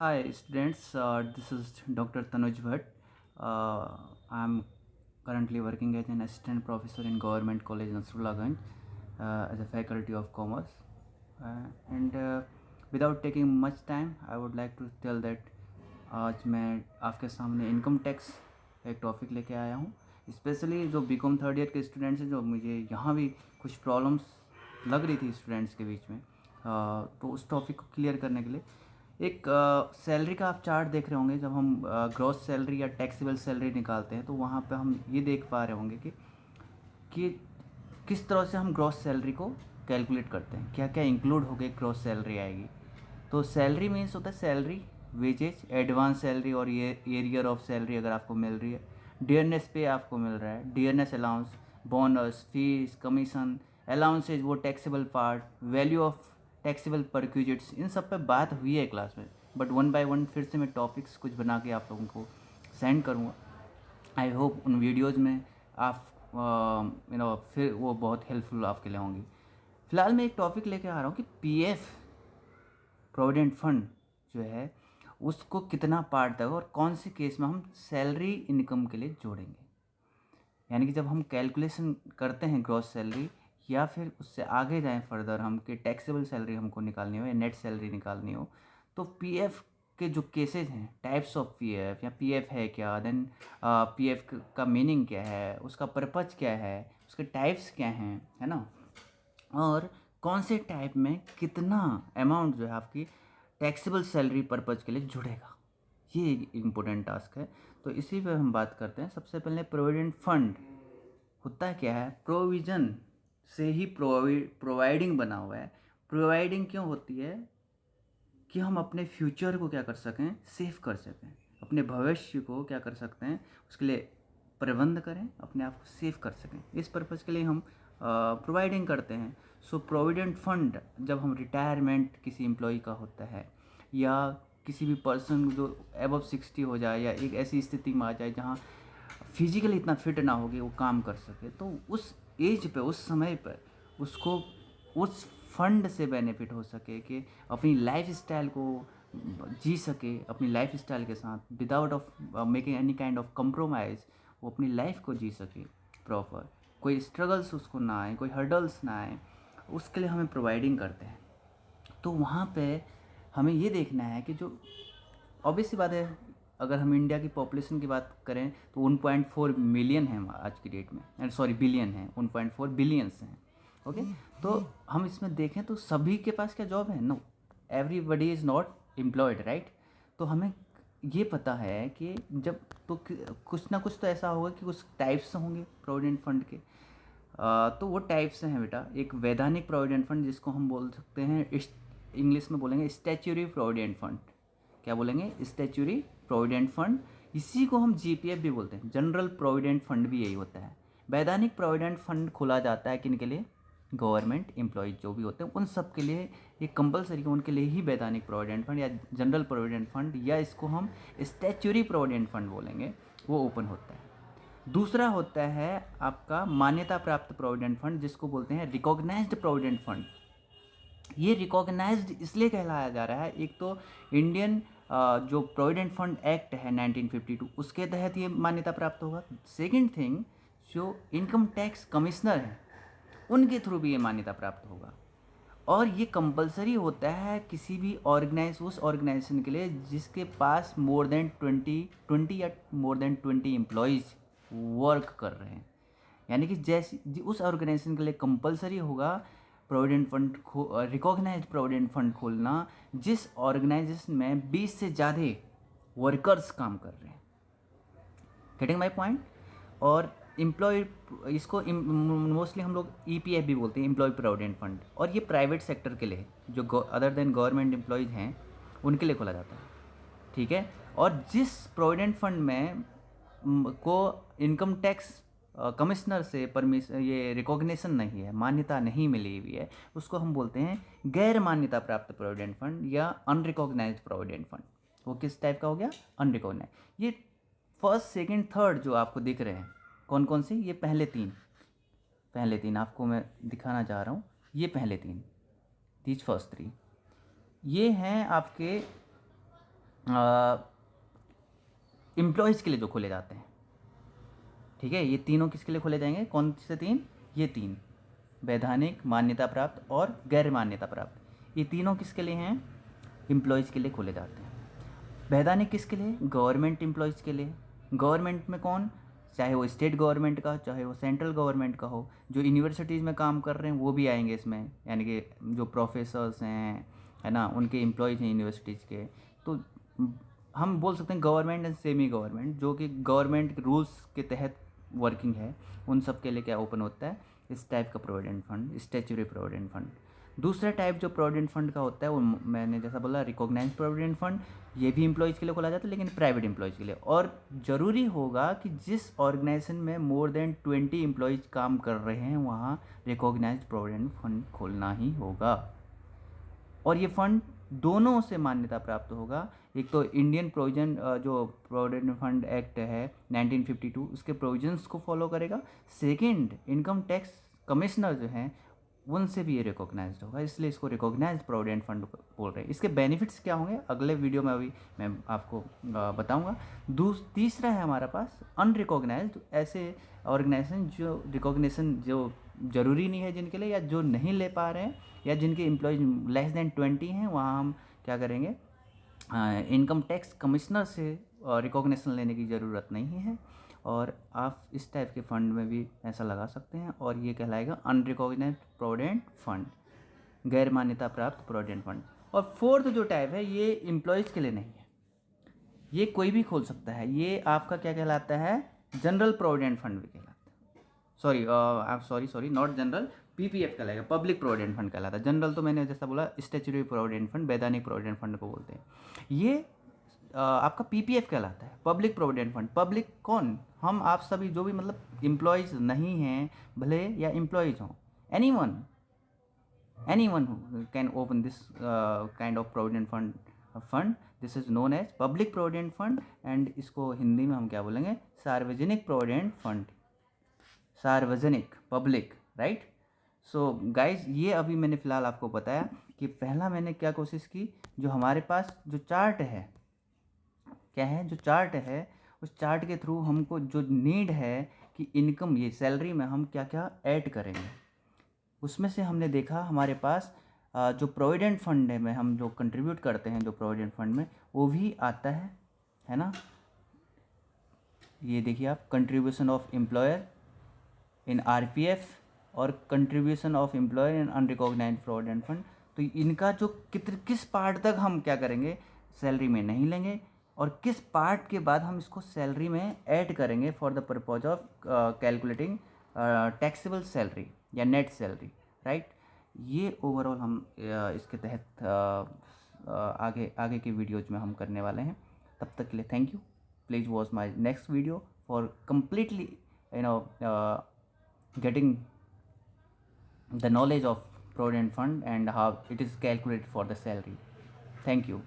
Hi students, this is Dr. Tanuj Bhatt. I'm currently working as an assistant professor in Government College Nasrullaganj as a faculty of commerce. And without taking much time, I would like to tell that आज मैं आपके सामने income tax एक topic लेके आया हूँ। Specially जो BCom third year के स्टूडेंट्स हैं, जो मुझे यहाँ भी कुछ प्रॉब्लम्स लग रही थी स्टूडेंट्स के बीच में, तो उस टॉपिक को क्लियर करने के लिए एक सैलरी का आप चार्ट देख रहे होंगे। जब हम ग्रॉस सैलरी या टैक्सेबल सैलरी निकालते हैं तो वहाँ पे हम ये देख पा रहे होंगे कि किस तरह से हम ग्रॉस सैलरी को कैलकुलेट करते हैं, क्या क्या इंक्लूड हो गए ग्रॉस सैलरी आएगी। तो सैलरी मीन्स होता है सैलरी, वेजेज, एडवांस सैलरी और ये एरियर ऑफ सैलरी अगर आपको मिल रही है, डियरनेस पे आपको मिल रहा है, dearness allowance, bonus, fees, commission, allowances वो taxable part, value of taxable perquisites, इन सब पे बात हुई है क्लास में। बट वन बाय वन फिर से मैं टॉपिक्स कुछ बना के आप लोगों को सेंड करूँगा। आई होप उन वीडियोज़ में आप फिर वो बहुत हेल्पफुल आपके लिए होंगी। फ़िलहाल मैं एक टॉपिक लेके आ रहा हूँ कि पीएफ प्रोविडेंट फंड जो है उसको कितना पार्ट देगा और कौन से केस में हम सैलरी इनकम के लिए जोड़ेंगे। यानी कि जब हम कैलकुलेशन करते हैं ग्रॉस सैलरी या फिर उससे आगे जाएं फर्दर हम कि टैक्सेबल सैलरी हमको निकालनी हो या नेट सैलरी निकालनी हो, तो पीएफ के जो केसेस हैं, टाइप्स ऑफ पीएफ या पीएफ है क्या, देन पीएफ का मीनिंग क्या है, उसका पर्पज क्या है, उसके टाइप्स क्या हैं, है ना, और कौन से टाइप में कितना अमाउंट जो है आपकी टैक्सेबल सैलरी पर्पज के लिए जुड़ेगा, ये एक इम्पोर्टेंट टास्क है। तो इसी पे हम बात करते हैं। सबसे पहले प्रोविडेंट फंड होता क्या है, प्रोविजन से ही प्रोवाइडिंग बना हुआ है। प्रोवाइडिंग क्यों होती है कि हम अपने फ्यूचर को क्या कर सकें, सेव कर सकें, अपने भविष्य को क्या कर सकते हैं, उसके लिए प्रबंध करें, अपने आप को सेव कर सकें। इस पर्पज़ के लिए हम प्रोवाइडिंग करते हैं। सो प्रोविडेंट फंड जब हम रिटायरमेंट किसी एम्प्लॉय का होता है या किसी भी पर्सन जो एबव 60 हो जाए या एक ऐसी स्थिति में आ जाए जहाँ फिजिकली इतना फिट ना हो कि वो काम कर सके, तो उस एज पे, उस समय पर उसको उस फंड से बेनिफिट हो सके कि अपनी लाइफ स्टाइल को जी सके, अपनी लाइफ स्टाइल के साथ without of making any kind of compromise वो अपनी लाइफ को जी सके प्रॉपर, कोई स्ट्रगल्स उसको ना आए, कोई हर्डल्स ना आए, उसके लिए हमें प्रोवाइडिंग करते हैं। तो वहाँ पे हमें ये देखना है कि जो ऑब्वियस सी बात है, अगर हम इंडिया की पॉपुलेशन की बात करें तो 1.4 मिलियन है आज की डेट में, सॉरी बिलियन है, 1.4 बिलियंस हैं। ओके, तो हम इसमें देखें तो सभी के पास क्या जॉब है? No, everybody is not employed, right. तो हमें ये पता है कि जब तो कुछ ना कुछ तो ऐसा होगा कि कुछ टाइप्स होंगे प्रोविडेंट फंड के। तो वो टाइप्स हैं बेटा, एक वैधानिक प्रोविडेंट फंड जिसको हम बोल सकते हैं, इंग्लिश में बोलेंगे स्टैच्यूरी प्रोविडेंट फंड। क्या बोलेंगे? Statutory provident fund. इसी को हम जीपीएफ भी बोलते हैं, जनरल प्रोविडेंट फंड भी यही होता है। वैधानिक प्रोविडेंट फंड खोला जाता है किन के लिए? गवर्नमेंट एम्प्लॉयज जो भी होते हैं उन सब के लिए ये कंपलसरी, उनके लिए ही वैधानिक प्रोविडेंट फंड या जनरल प्रोविडेंट फंड या इसको हम स्टैच्यूरी प्रोविडेंट फंड बोलेंगे, वो ओपन होता है। दूसरा होता है आपका मान्यता प्राप्त प्रोविडेंट फंड, जिसको बोलते हैं रिकॉग्नाइज्ड प्रोविडेंट फंड। ये रिकॉग्नाइज्ड इसलिए कहलाया जा रहा है, एक तो इंडियन जो प्रोविडेंट फंड एक्ट है 1952 उसके तहत ये मान्यता प्राप्त होगा। सेकंड थिंग, जो इनकम टैक्स कमिश्नर हैं उनके थ्रू भी ये मान्यता प्राप्त होगा। और ये कंपलसरी होता है किसी भी उस ऑर्गेनाइजेशन के लिए जिसके पास मोर देन 20 या मोर देन 20 एम्प्लॉयज़ वर्क कर रहे हैं। यानी कि जैसे उस ऑर्गेनाइजेशन के लिए कंपलसरी होगा provident fund recognised provident fund खोलना जिस ऑर्गेनाइजेशन में 20 से ज़्यादा वर्कर्स काम कर रहे हैं। Getting my point. और एम्प्लॉय, इसको मोस्टली हम लोग ईपीएफ भी बोलते हैं, एम्प्लॉय प्रोविडेंट फंड। और ये प्राइवेट सेक्टर के लिए जो अदर देन गवर्नमेंट एम्प्लॉयज़ हैं उनके लिए खोला जाता है, ठीक है। और जिस प्रोविडेंट फंड में को इनकम टैक्स कमिश्नर से परमिशन, ये रिकॉग्निशन नहीं है, मान्यता नहीं मिली हुई है, उसको हम बोलते हैं गैर मान्यता प्राप्त प्रोविडेंट फंड या अनरिकॉग्नाइज्ड प्रोविडेंट फंड। वो किस टाइप का हो गया? अनरिकॉग्नाइज। ये फर्स्ट, सेकंड, थर्ड जो आपको दिख रहे हैं कौन कौन से, ये पहले तीन आपको मैं दिखाना चाह रहा हूँ। ये पहले तीन, दीज फर्स्ट थ्री, ये हैं आपके एम्प्लॉयज़ के लिए जो खोले जाते हैं, ठीक है। ये तीनों किसके लिए खोले जाएंगे, कौन से तीन, ये तीन, वैधानिक, मान्यता प्राप्त और गैर मान्यता प्राप्त, ये तीनों किसके लिए हैं, एम्प्लॉयज़ के लिए खोले जाते हैं। वैधानिक किसके लिए, गवर्नमेंट एम्प्लॉयज़ के लिए। गवर्नमेंट में कौन, चाहे वो स्टेट गवर्नमेंट का, चाहे वो सेंट्रल गवर्नमेंट का हो, जो यूनिवर्सिटीज़ में काम कर रहे हैं वो भी आएंगे इसमें, यानी कि जो प्रोफेसर्स हैं, है ना, उनके एम्प्लॉयज़ हैं यूनिवर्सिटीज़ के। तो हम बोल सकते हैं गवर्नमेंट एंड सेमी गवर्नमेंट, जो कि गवर्नमेंट रूल्स के तहत वर्किंग है, उन सब के लिए क्या ओपन होता है, इस टाइप का provident fund, statutory provident fund. दूसरा टाइप जो प्रोविडेंट फंड का होता है वो मैंने जैसा बोला रिकॉग्नाइज प्रोविडेंट फंड, ये भी एम्प्लॉयज़ के लिए खोला जाता है लेकिन प्राइवेट एम्प्लॉयज़ के लिए। और ज़रूरी होगा कि जिस ऑर्गेनाइजेशन में मोर देन 20 एम्प्लॉयज़ काम कर रहे हैं वहाँ रिकॉग्नाइज प्रोविडेंट फंड खोलना ही होगा। और ये फंड दोनों से मान्यता प्राप्त होगा। एक तो इंडियन प्रोविजन जो प्रोविडेंट फंड एक्ट है 1952 उसके प्रोविजंस को फॉलो करेगा। सेकंड, इनकम टैक्स कमिश्नर जो हैं उनसे भी ये रिकॉग्नाइज्ड होगा, इसलिए इसको रिकॉग्नाइज्ड प्रोविडेंट फंड बोल रहे हैं। इसके बेनिफिट्स क्या होंगे अगले वीडियो में अभी मैं आपको बताऊंगा। तीसरा है हमारे पास अनरिकॉग्नाइज्ड, ऐसे ऑर्गेनाइजेशन जो रिकॉग्निशन जो ज़रूरी नहीं है जिनके लिए, या जो नहीं ले पा रहे हैं, या जिनके एम्प्लॉयज लेस देन 20 हैं, वहाँ हम क्या करेंगे, इनकम टैक्स कमिश्नर से रिकॉग्निशन लेने की ज़रूरत नहीं है। और आप इस टाइप के फंड में भी पैसा लगा सकते हैं और ये कहलाएगा अनरिकॉग्नाइज्ड प्रोविडेंट फंड, गैर मान्यता प्राप्त प्रोविडेंट फंड। और फोर्थ जो टाइप है ये एम्प्लॉयज़ के लिए नहीं है, ये कोई भी खोल सकता है। ये आपका क्या कहलाता है, जनरल प्रोविडेंट फंड भी कहलाता है। सॉरी नॉट जनरल, पीपीएफ कहलाएगा, पब्लिक प्रोविडेंट फंड कहलाता है। जनरल तो मैंने जैसा बोला स्टैच्यूटरी प्रोविडेंट फंड, वैधानिक प्रोविडेंट फंड को बोलते हैं। ये आपका पीपीएफ कहलाता है, पब्लिक प्रोविडेंट फंड। पब्लिक कौन, हम आप सभी जो भी मतलब एम्प्लॉयज़ नहीं हैं भले या एम्प्लॉयज़ हों, anyone who can open this kind of provident fund, this is known as public provident fund। and इसको हिंदी में हम क्या बोलेंगे, सार्वजनिक प्रोविडेंट फंड, सार्वजनिक, पब्लिक, राइट। सो गाइज ये अभी मैंने फ़िलहाल आपको बताया कि पहला मैंने क्या कोशिश की, जो हमारे पास जो चार्ट है, क्या है, जो चार्ट है उस चार्ट के थ्रू हमको जो नीड है कि इनकम, ये सैलरी में हम क्या क्या ऐड करेंगे, उसमें से हमने देखा हमारे पास जो प्रोविडेंट फंड है में हम जो कंट्रीब्यूट करते हैं जो प्रोविडेंट फंड में, वो भी आता है ना। ये देखिए आप, contribution of employer in RPF और contribution of employer in unrecognised provident fund. तो इनका जो किस पार्ट तक हम क्या करेंगे, सैलरी में नहीं लेंगे, और किस पार्ट के बाद हम इसको सैलरी में ऐड करेंगे for the purpose of calculating taxable salary या नेट सैलरी, राइट। ये ओवरऑल हम इसके तहत आगे की वीडियोज में हम करने वाले हैं। तब तक के लिए thank you. Please watch my next video for completely getting the knowledge of provident fund and how it is calculated for the salary. Thank you.